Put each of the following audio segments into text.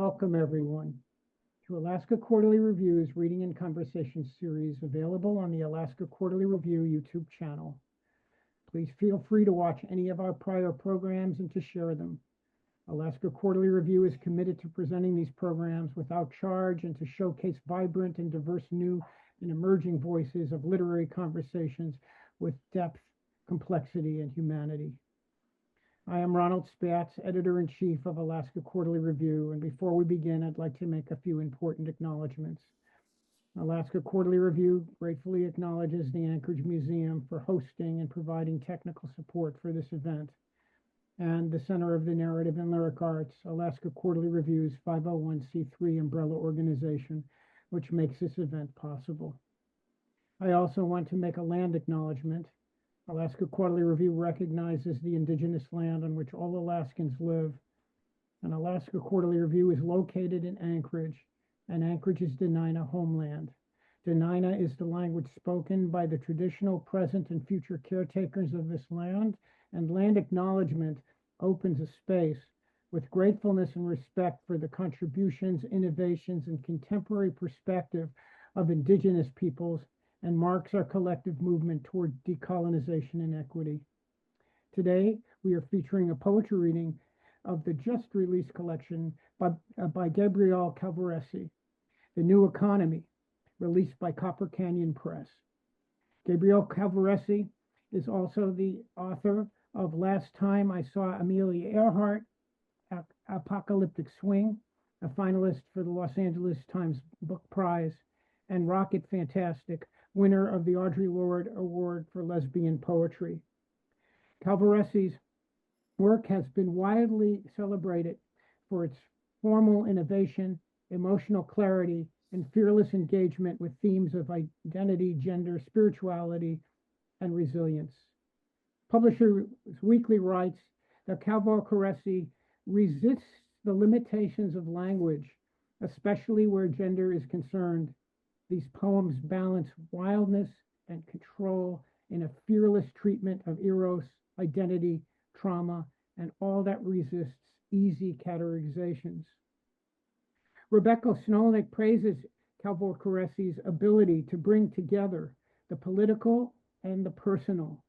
welcome everyone to Alaska Quarterly Review's Reading and Conversation series, available on the Alaska Quarterly Review YouTube channel. Please feel free to watch any of our prior programs and to share them. Alaska Quarterly Review is committed to presenting these programs without charge and to showcase vibrant and diverse new and emerging voices of literary conversations with depth, complexity, and humanity. I am Ronald Spatz, Editor-in-Chief of Alaska Quarterly Review, and before we begin, I'd like to make a few important acknowledgments. Alaska Quarterly Review gratefully acknowledges the Anchorage Museum for hosting and providing technical support for this event, and the Center of the Narrative and Lyric Arts, Alaska Quarterly Review's 501c3 umbrella organization, which makes this event possible. I also want to make a land acknowledgement. Alaska Quarterly Review recognizes the indigenous land on which all Alaskans live, and Alaska Quarterly Review is located in Anchorage, and Anchorage is Dena'ina homeland. Dena'ina is the language spoken by the traditional, present, and future caretakers of this land, and land acknowledgement opens a space with gratefulness and respect for the contributions, innovations, and contemporary perspective of indigenous peoples, and marks our collective movement toward decolonization and equity. Today, we are featuring a poetry reading of the just-released collection by Gabrielle Calvocoressi, The New Economy, released by Copper Canyon Press. Gabrielle Calvocoressi is also the author of Last Time I Saw Amelia Earhart, Apocalyptic Swing, a finalist for the Los Angeles Times Book Prize, and Rocket Fantastic, winner of the Audre Lorde Award for Lesbian Poetry. Calvoressi's work has been widely celebrated for its formal innovation, emotional clarity, and fearless engagement with themes of identity, gender, spirituality, and resilience. Publishers Weekly writes that Calvocoressi resists the limitations of language, especially where gender is concerned. These poems balance wildness and control in a fearless treatment of eros, identity, trauma, and all that resists easy categorizations. Rebecca Solnit praises Calvocoressi's ability to bring together the political and the personal.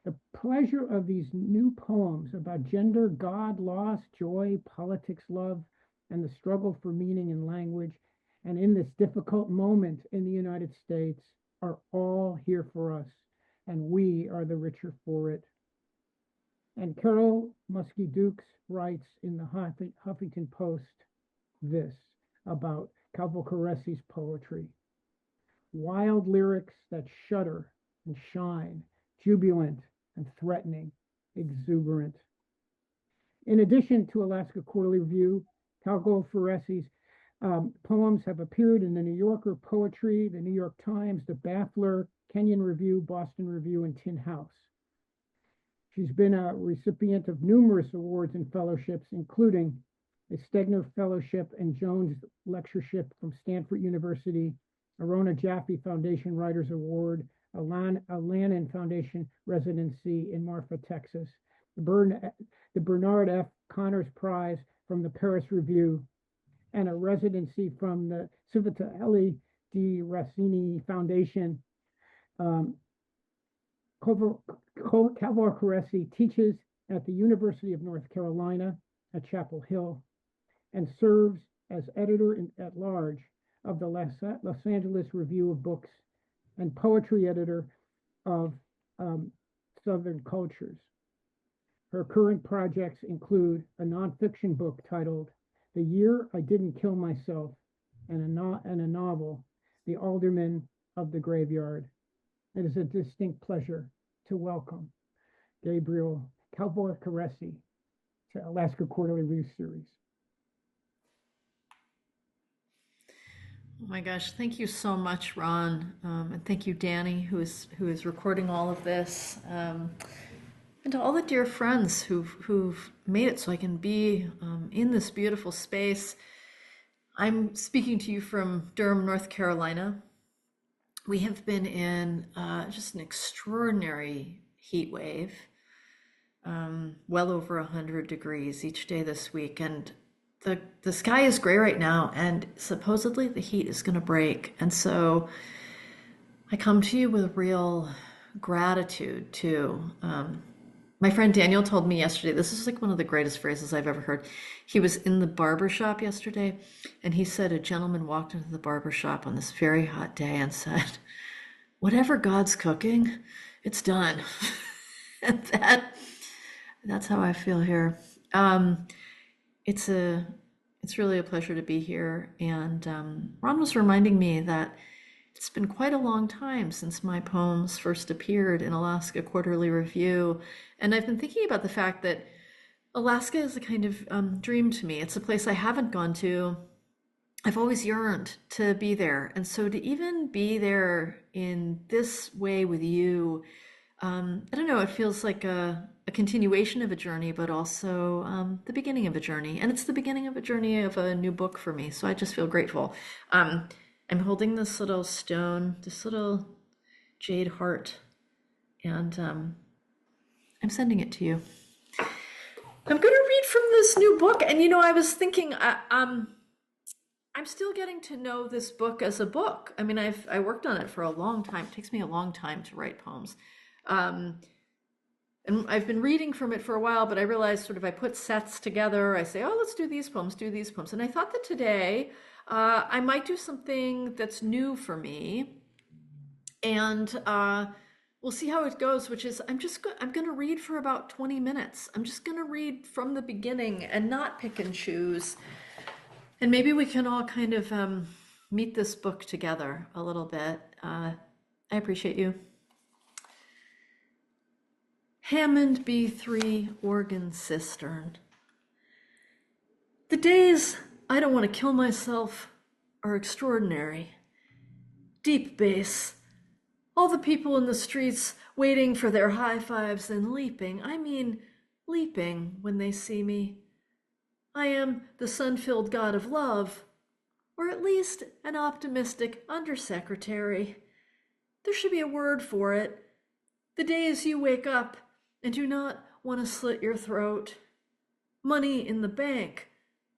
The pleasure of these new poems about gender, God, loss, joy, politics, love, and the struggle for meaning in language, and in this difficult moment in the United States, are all here for us, and we are the richer for it. And Carol Muskie-Dukes writes in the Huffington Post this about Calvocoressi's poetry: wild lyrics that shudder and shine, jubilant and threatening, exuberant. In addition to Alaska Quarterly Review, Calvocoressi's poems have appeared in the New Yorker Poetry, the New York Times, the Baffler, Kenyon Review, Boston Review, and Tin House. She's been a recipient of numerous awards and fellowships, including a Stegner Fellowship and Jones Lectureship from Stanford University, a Rona Jaffe Foundation Writers Award, a Lannan Foundation Residency in Marfa, Texas, the Bernard F. Connors Prize from the Paris Review, and a residency from the Civitella di Rossini Foundation. Calvocoressi teaches at the University of North Carolina at Chapel Hill and serves as editor-at-large of the Los Angeles Review of Books and poetry editor of Southern Cultures. Her current projects include a nonfiction book titled The Year I Didn't Kill Myself, and a novel, The Alderman of the Graveyard. It is a distinct pleasure to welcome Gabrielle Calvocoressi to Alaska Quarterly Review series. Oh my gosh, thank you so much, Ron, and thank you, Danny, who is recording all of this, and to all the dear friends who've made it so I can be in this beautiful space. I'm speaking to you from Durham, North Carolina. We have been in just an extraordinary heat wave, well over 100 degrees each day this week, and the sky is gray right now, and supposedly the heat is going to break. And so I come to you with real gratitude too. My friend Daniel told me yesterday, this is like one of the greatest phrases I've ever heard. He was in the barber shop yesterday, and he said a gentleman walked into the barber shop on this very hot day and said, "Whatever God's cooking, it's done." And that's how I feel here. It's a it's really a pleasure to be here. And Ron was reminding me that it's been quite a long time since my poems first appeared in Alaska Quarterly Review. And I've been thinking about the fact that Alaska is a kind of dream to me. It's a place I haven't gone to. I've always yearned to be there. And so to even be there in this way with you, I don't know, it feels like a continuation of a journey, but also the beginning of a journey. And it's the beginning of a journey of a new book for me. So I just feel grateful. I'm holding this little stone, this little jade heart, and I'm sending it to you. I'm going to read from this new book. And, you know, I was thinking, I'm still getting to know this book as a book. I mean, I worked on it for a long time. It takes me a long time to write poems. And I've been reading from it for a while, but I realized sort of I put sets together. I say, oh, let's do these poems, do these poems. And I thought that today I might do something that's new for me. And we'll see how it goes, which is I'm going to read for about 20 minutes. I'm just going to read from the beginning and not pick and choose. And maybe we can all kind of meet this book together a little bit. I appreciate you. Hammond B3 Organ Cistern. The days I don't want to kill myself are extraordinary. Deep bass. All the people in the streets waiting for their high fives and leaping, I mean leaping when they see me. I am the sun-filled god of love, or at least an optimistic undersecretary. There should be a word for it. The days you wake up and do not want to slit your throat. Money in the bank,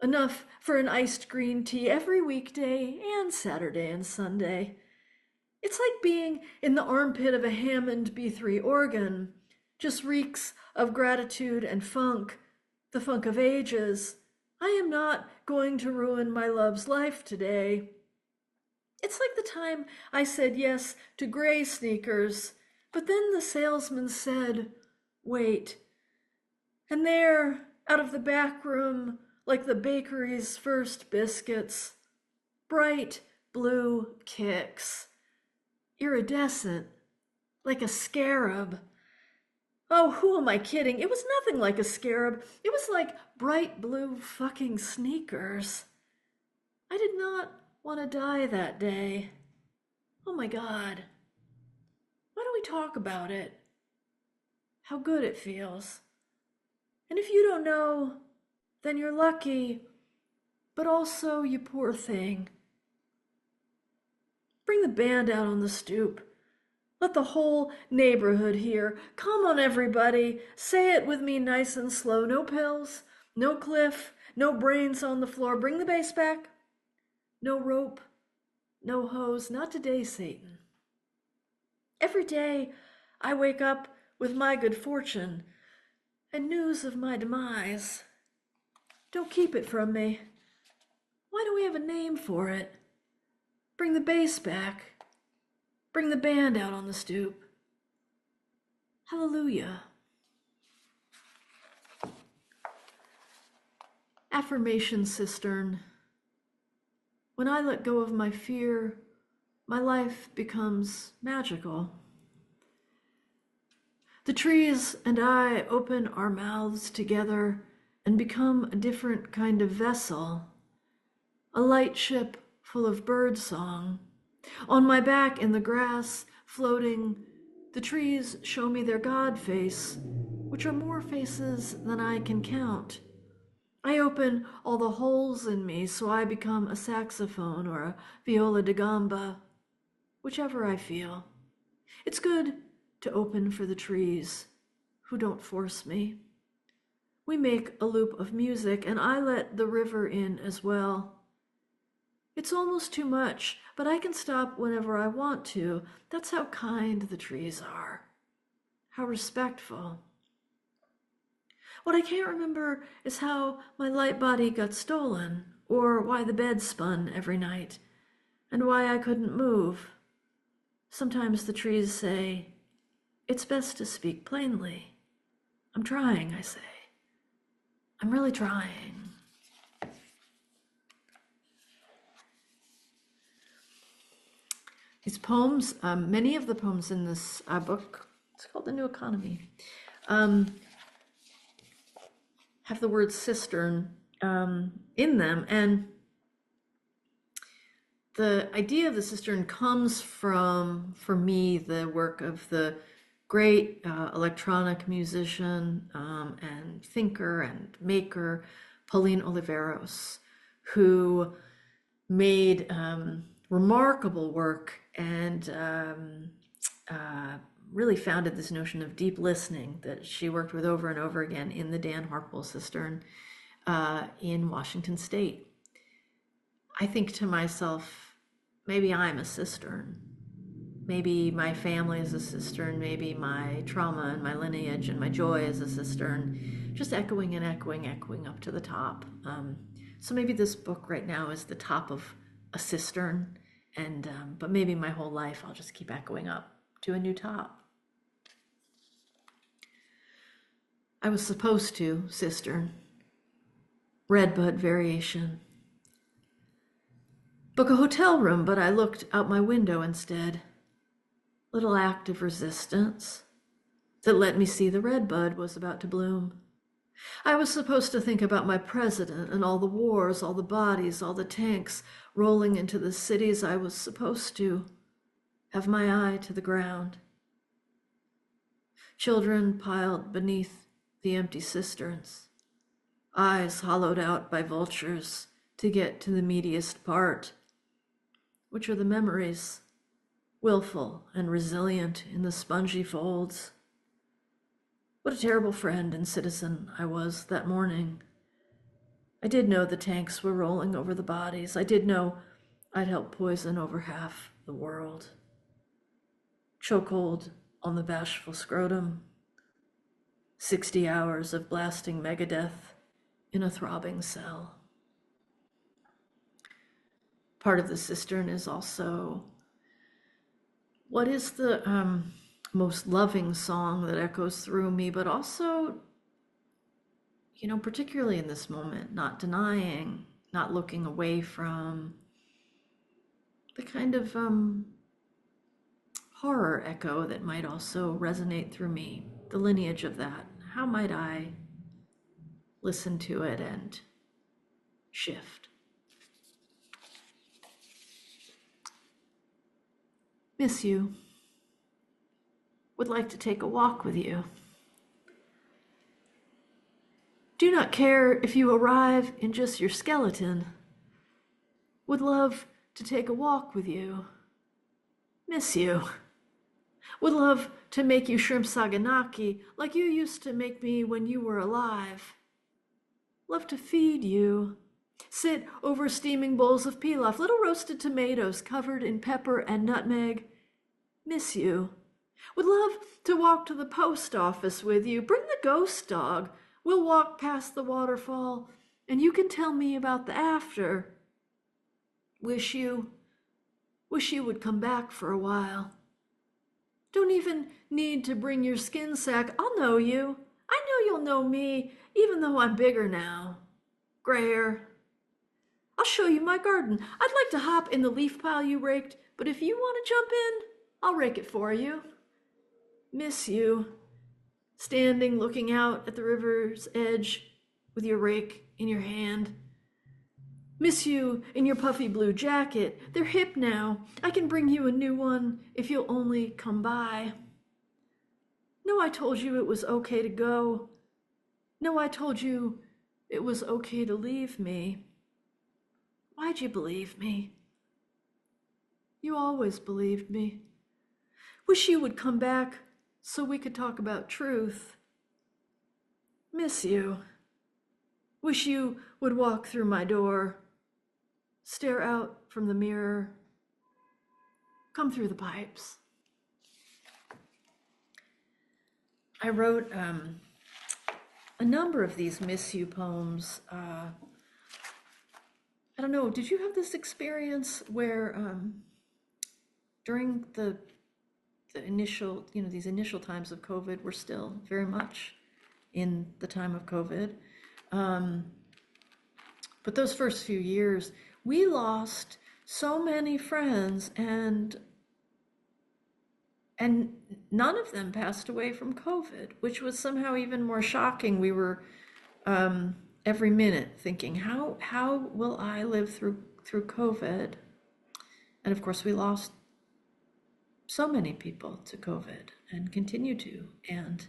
enough for an iced green tea every weekday and Saturday and Sunday. It's like being in the armpit of a Hammond B3 organ, just reeks of gratitude and funk, the funk of ages. I am not going to ruin my love's life today. It's like the time I said yes to gray sneakers, but then the salesman said, wait. And there, out of the back room, like the bakery's first biscuits, bright blue kicks, iridescent, like a scarab. Oh, who am I kidding? It was nothing like a scarab. It was like bright blue fucking sneakers. I did not want to die that day. Oh my God. Why don't we talk about it? How good it feels. And if you don't know, then you're lucky, but also you poor thing. Bring the band out on the stoop. Let the whole neighborhood hear. Come on, everybody. Say it with me nice and slow. No pills, no cliff, no brains on the floor. Bring the bass back. No rope, no hose. Not today, Satan. Every day I wake up with my good fortune and news of my demise. Don't keep it from me. Why do we have a name for it? Bring the bass back. Bring the band out on the stoop. Hallelujah. Affirmation cistern. When I let go of my fear, my life becomes magical. The trees and I open our mouths together and become a different kind of vessel, a light ship full of bird song. On my back in the grass, floating, the trees show me their God face, which are more faces than I can count. I open all the holes in me so I become a saxophone or a viola da gamba, whichever I feel. It's good to open for the trees who don't force me. We make a loop of music, and I let the river in as well. It's almost too much, but I can stop whenever I want to. That's how kind the trees are. How respectful. What I can't remember is how my light body got stolen, or why the bed spun every night, and why I couldn't move. Sometimes the trees say, "It's best to speak plainly." I'm trying, I say. I'm really trying. These poems, many of the poems in this book, it's called The New Economy, have the word cistern in them. And the idea of the cistern comes from, for me, the work of the great electronic musician and thinker and maker, Pauline Oliveros, who made remarkable work and really founded this notion of deep listening that she worked with over and over again in the Dan Harpole Cistern in Washington State. I think to myself, maybe I'm a cistern. Maybe my family is a cistern. Maybe my trauma and my lineage and my joy is a cistern. Just echoing and echoing, echoing up to the top. So maybe this book right now is the top of a cistern, and but maybe my whole life I'll just keep echoing up to a new top. I was supposed to cistern, redbud variation. Book a hotel room, but I looked out my window instead. Little act of resistance that let me see the redbud was about to bloom. I was supposed to think about my president and all the wars, all the bodies, all the tanks rolling into the cities. I was supposed to have my eye to the ground. Children piled beneath the empty cisterns, eyes hollowed out by vultures to get to the meatiest part, which are the memories, willful and resilient in the spongy folds. What a terrible friend and citizen I was that morning. I did know the tanks were rolling over the bodies. I did know I'd helped poison over half the world. Chokehold on the bashful scrotum. 60 hours of blasting megadeath in a throbbing cell. Part of the cistern is also, what is the most loving song that echoes through me, but also, particularly in this moment, not denying, not looking away from the kind of horror echo that might also resonate through me, the lineage of that. How might I listen to it and shift? Miss you. Would like to take a walk with you. Do not care if you arrive in just your skeleton. Would love to take a walk with you. Miss you. Would love to make you shrimp saganaki like you used to make me when you were alive. Love to feed you. Sit over steaming bowls of pilaf, little roasted tomatoes covered in pepper and nutmeg. Miss you. Would love to walk to the post office with you. Bring the ghost dog. We'll walk past the waterfall, and you can tell me about the after. Wish you would come back for a while. Don't even need to bring your skin sack. I'll know you. I know you'll know me, even though I'm bigger now. Grayer. I'll show you my garden. I'd like to hop in the leaf pile you raked, but if you want to jump in, I'll rake it for you. Miss you. Standing looking out at the river's edge with your rake in your hand. Miss you in your puffy blue jacket. They're hip now. I can bring you a new one if you'll only come by. No, I told you it was okay to go. No, I told you it was okay to leave me. Why'd you believe me? You always believed me. Wish you would come back so we could talk about truth. Miss you. Wish you would walk through my door, stare out from the mirror, come through the pipes. I wrote a number of these miss you poems. I don't know, did you have this experience where during the initial, these initial times of COVID, we're still very much in the time of COVID. But those first few years, we lost so many friends, and none of them passed away from COVID, which was somehow even more shocking. We were every minute thinking, how will I live through COVID? And of course, we lost so many people to COVID and continue to. And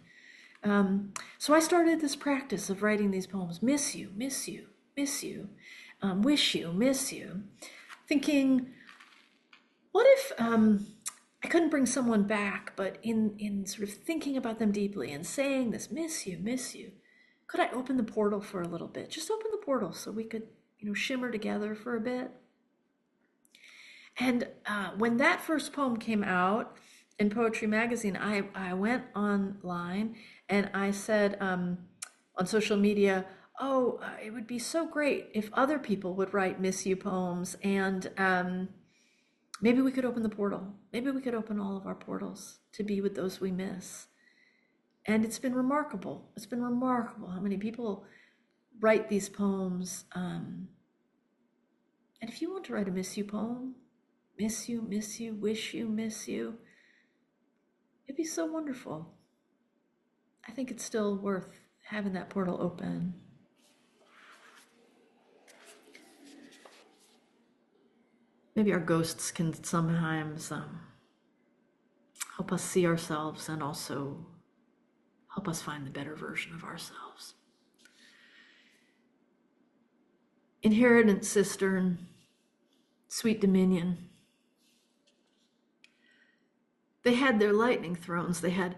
so I started this practice of writing these poems, miss you, miss you, miss you, wish you, miss you, thinking, what if I couldn't bring someone back, but in sort of thinking about them deeply and saying this, miss you, could I open the portal for a little bit? Just open the portal so we could, shimmer together for a bit. And when that first poem came out in Poetry Magazine, I went online and I said on social media, it would be so great if other people would write miss you poems, and maybe we could open the portal. Maybe we could open all of our portals to be with those we miss. And it's been remarkable. It's been remarkable how many people write these poems. And if you want to write a miss you poem, miss you, wish you, miss you, it'd be so wonderful. I think it's still worth having that portal open. Maybe our ghosts can sometimes help us see ourselves and also help us find the better version of ourselves. Inheritance cistern, sweet dominion. They had their lightning thrones, they had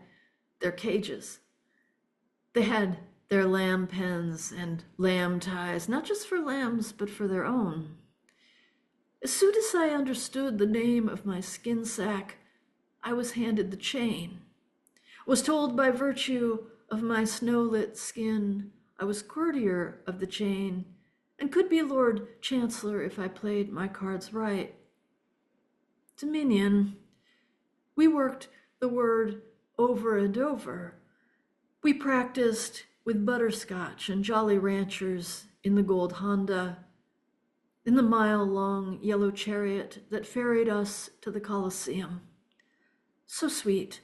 their cages, they had their lamb pens and lamb ties, not just for lambs, but for their own. As soon as I understood the name of my skin sack, I was handed the chain, was told by virtue of my snow-lit skin I was courtier of the chain, and could be Lord Chancellor if I played my cards right. Dominion. We worked the word over and over. We practiced with butterscotch and Jolly Ranchers in the gold Honda, in the mile-long yellow chariot that ferried us to the Colosseum. So sweet.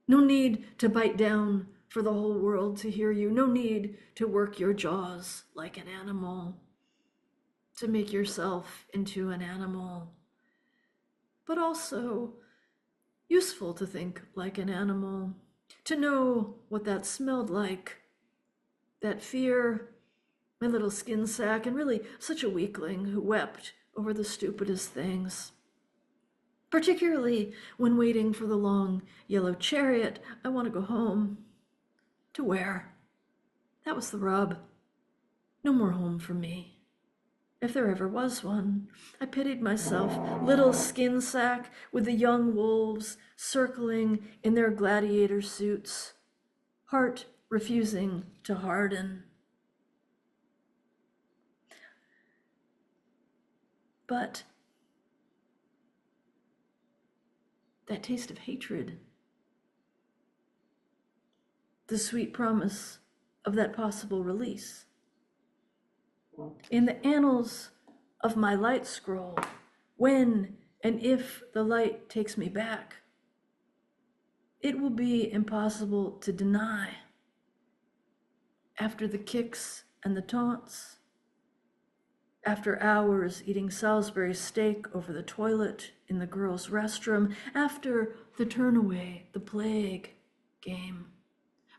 No need to bite down for the whole world to hear you. No need to work your jaws like an animal, to make yourself into an animal, but also useful to think like an animal, to know what that smelled like, that fear, my little skin sack, and really such a weakling who wept over the stupidest things. Particularly when waiting for the long yellow chariot, I want to go home. To where? That was the rub. No more home for me. If there ever was one. I pitied myself, little skin sack with the young wolves circling in their gladiator suits, heart refusing to harden. But that taste of hatred, the sweet promise of that possible release. In the annals of my light scroll, when and if the light takes me back, it will be impossible to deny. After the kicks and the taunts, after hours eating Salisbury steak over the toilet in the girls' restroom, after the turnaway, the plague game,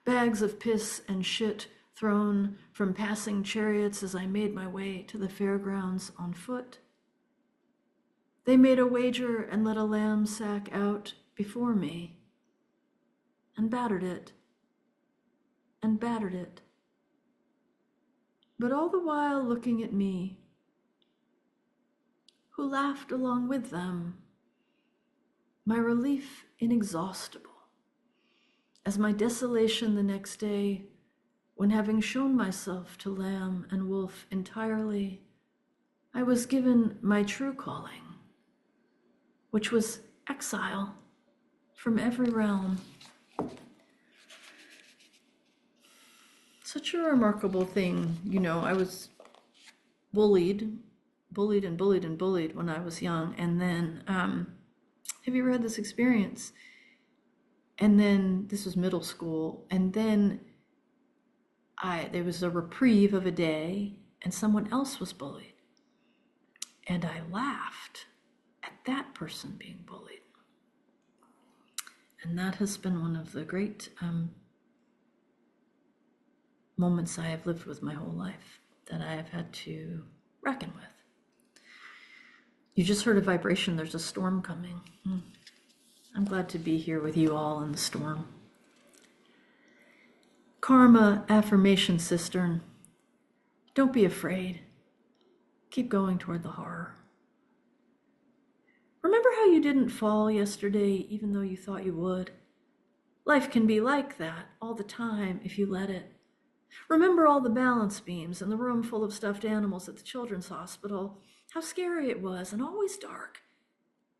bags of piss and shit thrown from passing chariots as I made my way to the fairgrounds on foot. They made a wager and let a lamb sack out before me, and battered it, and battered it. but all the while looking at me, who laughed along with them, my relief inexhaustible, as my desolation the next day, when having shown myself to lamb and wolf entirely, I was given my true calling, which was exile from every realm. Such a remarkable thing. You know, I was bullied and bullied when I was young. And then, have you ever had this experience? And then, this was middle school. And then there was a reprieve of a day and someone else was bullied. And I laughed at that person being bullied. And that has been one of the great moments I have lived with my whole life that I have had to reckon with. You just heard a vibration. There's a storm coming. I'm glad to be here with you all in the storm. Karma affirmation cistern. Don't be afraid. Keep going toward the horror. Remember how you didn't fall yesterday even though you thought you would? Life can be like that all the time if you let it. Remember all the balance beams and the room full of stuffed animals at the children's hospital, how scary it was and always dark.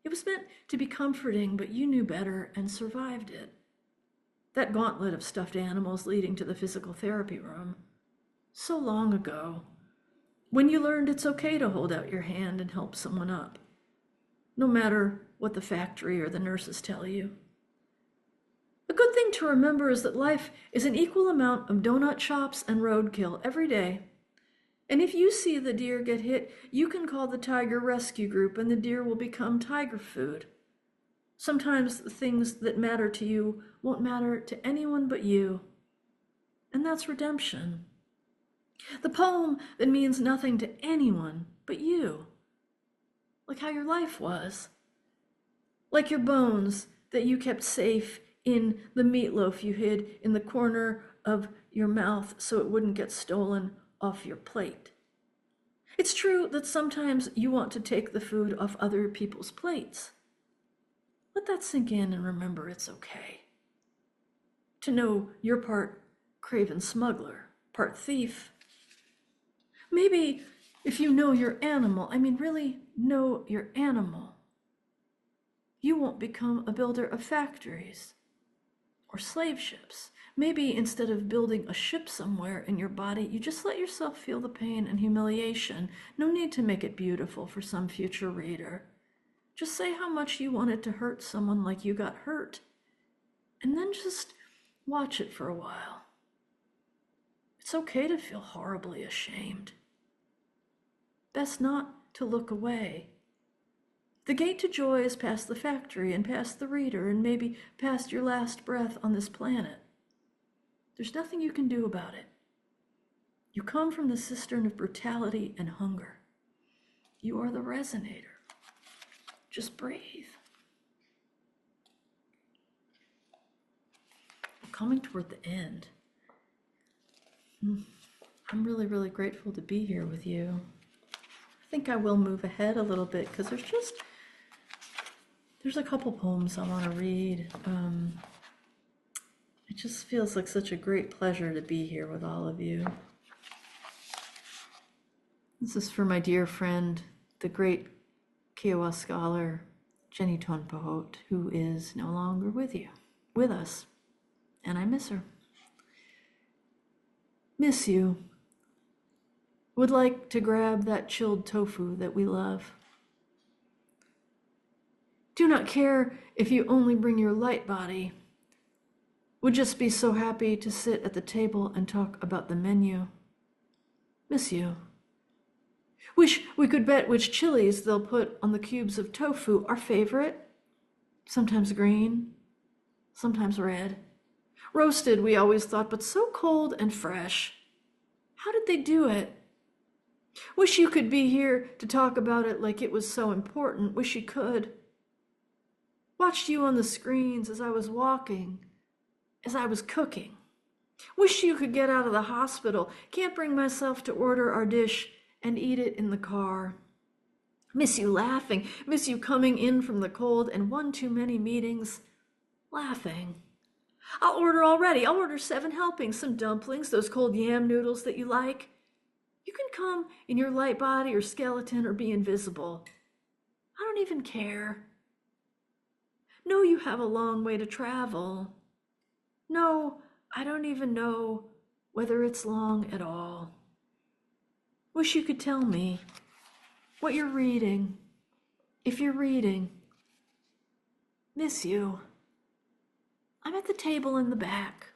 It was meant to be comforting, but you knew better and survived it. That gauntlet of stuffed animals leading to the physical therapy room. So long ago, when you learned it's okay to hold out your hand and help someone up, no matter what the factory or the nurses tell you. A good thing to remember is that life is an equal amount of donut shops and roadkill every day. And if you see the deer get hit, you can call the tiger rescue group and the deer will become tiger food. Sometimes the things that matter to you won't matter to anyone but you. And that's redemption. The poem that means nothing to anyone but you. Like how your life was. Like your bones that you kept safe in the meatloaf you hid in the corner of your mouth so it wouldn't get stolen off your plate. It's true that sometimes you want to take the food off other people's plates. Let that sink in and remember it's okay. To know you're part craven smuggler, part thief. Maybe if you know your animal, really know your animal, you won't become a builder of factories or slave ships. Maybe instead of building a ship somewhere in your body, you just let yourself feel the pain and humiliation. No need to make it beautiful for some future reader. Just say how much you wanted to hurt someone like you got hurt, and then just watch it for a while. It's okay to feel horribly ashamed. Best not to look away. The gate to joy is past the factory and past the reader and maybe past your last breath on this planet. There's nothing you can do about it. You come from the cistern of brutality and hunger. You are the resonator. Just breathe. We're coming toward the end. I'm really, really grateful to be here with you. I think I will move ahead a little bit because there's a couple poems I want to read. It just feels like such a great pleasure to be here with all of you. This is for my dear friend, the great Kiowa scholar, Jenny Tonpahot, who is no longer with us, and I miss her. Miss you. Would like to grab that chilled tofu that we love. Do not care if you only bring your light body. Would just be so happy to sit at the table and talk about the menu. Miss you. Wish we could bet which chilies they'll put on the cubes of tofu, our favorite. Sometimes green, sometimes red. Roasted, we always thought, but so cold and fresh. How did they do it? Wish you could be here to talk about it like it was so important. Wish you could. Watched you on the screens as I was walking, as I was cooking. Wish you could get out of the hospital. Can't bring myself to order our dish and eat it in the car. Miss you laughing, miss you coming in from the cold and one too many meetings. Laughing. I'll order already. I'll order 7 helpings, some dumplings, those cold yam noodles that you like. You can come in your light body or skeleton or be invisible. I don't even care. No, you have a long way to travel. No, I don't even know whether it's long at all. Wish you could tell me what you're reading. If you're reading, miss you. I'm at the table in the back.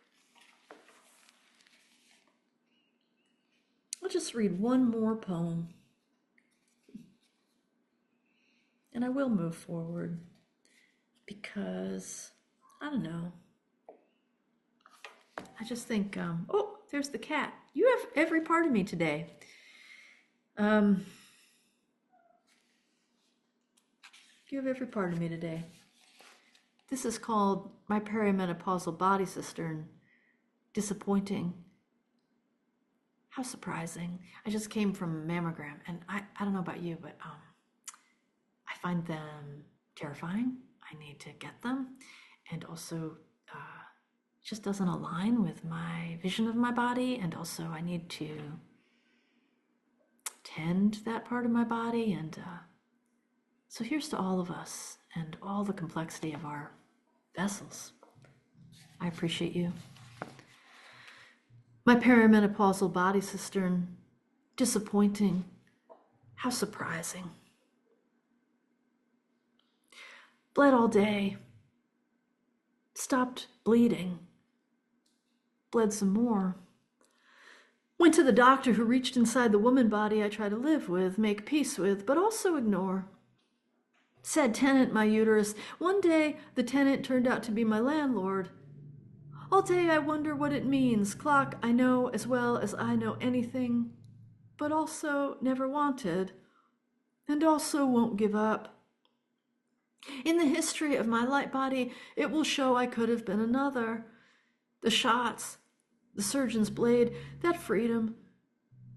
I'll just read one more poem. And I will move forward because, I don't know. I just think, oh, there's the cat. You have every part of me today. You have every part of me today. This is called My Perimenopausal Body Cistern. Disappointing. How surprising. I just came from a mammogram, and I don't know about you, but I find them terrifying. I need to get them. And also, it just doesn't align with my vision of my body. And also, I need to tend that part of my body. And so here's to all of us and all the complexity of our vessels. I appreciate you. My perimenopausal body cistern, disappointing, how surprising. Bled all day, stopped bleeding, bled some more. Went to the doctor who reached inside the woman body I try to live with, make peace with, but also ignore. Said tenant my uterus. One day, the tenant turned out to be my landlord. All day I wonder what it means. Clock I know as well as I know anything, but also never wanted, and also won't give up. In the history of my light body, it will show I could have been another. The shots, the surgeon's blade, that freedom.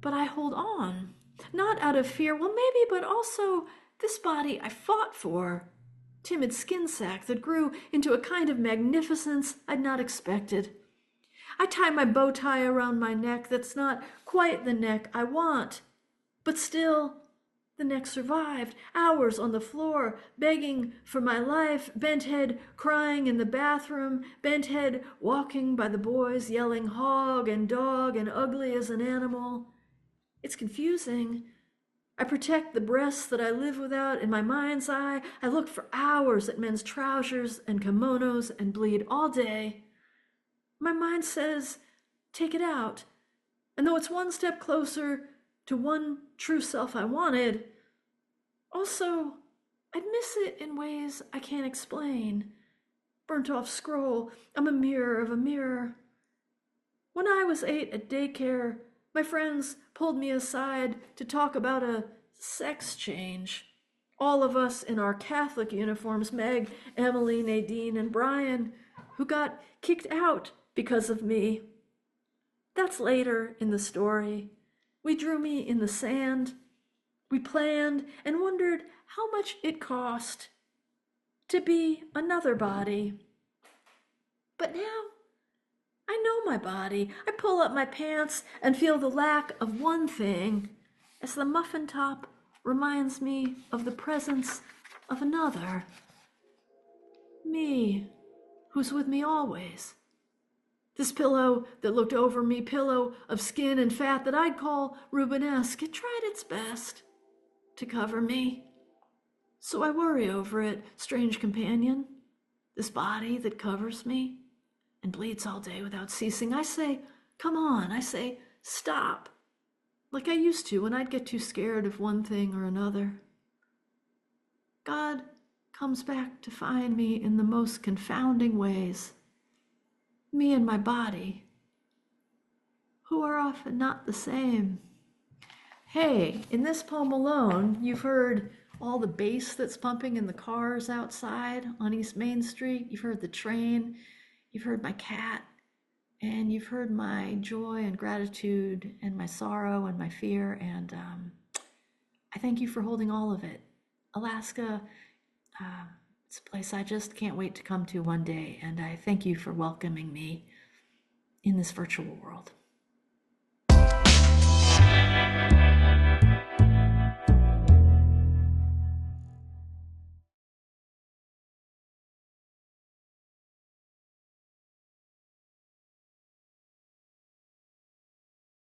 But I hold on, not out of fear, well maybe, but also this body I fought for. Timid skin sack that grew into a kind of magnificence I'd not expected. I tie my bow tie around my neck that's not quite the neck I want, but still the neck survived. Hours on the floor, begging for my life, bent head crying in the bathroom, bent head walking by the boys, yelling hog and dog and ugly as an animal. It's confusing. I protect the breasts that I live without in my mind's eye. I look for hours at men's trousers and kimonos and bleed all day. My mind says, take it out. And though it's one step closer to one true self I wanted, also, I'd miss it in ways I can't explain. Burnt off scroll, I'm a mirror of a mirror. When I was 8 at daycare, my friends pulled me aside to talk about a sex change. All of us in our Catholic uniforms, Meg, Emily, Nadine, and Brian, who got kicked out because of me. That's later in the story. We drew me in the sand. We planned and wondered how much it cost to be another body. But now, I know my body. I pull up my pants and feel the lack of one thing as the muffin top reminds me of the presence of another. Me, who's with me always. This pillow that looked over me, pillow of skin and fat that I'd call Rubenesque, it tried its best to cover me. So I worry over it, strange companion, this body that covers me and bleeds all day without ceasing. I say, come on. I say, stop, like I used to when I'd get too scared of one thing or another. God comes back to find me in the most confounding ways. Me and my body, who are often not the same. Hey, in this poem alone, you've heard all the bass that's pumping in the cars outside on East Main Street. You've heard the train. You've heard my cat. and you've heard my joy and gratitude and my sorrow and my fear, and I thank you for holding all of it. Alaska, it's a place I just can't wait to come to one day, and I thank you for welcoming me in this virtual world.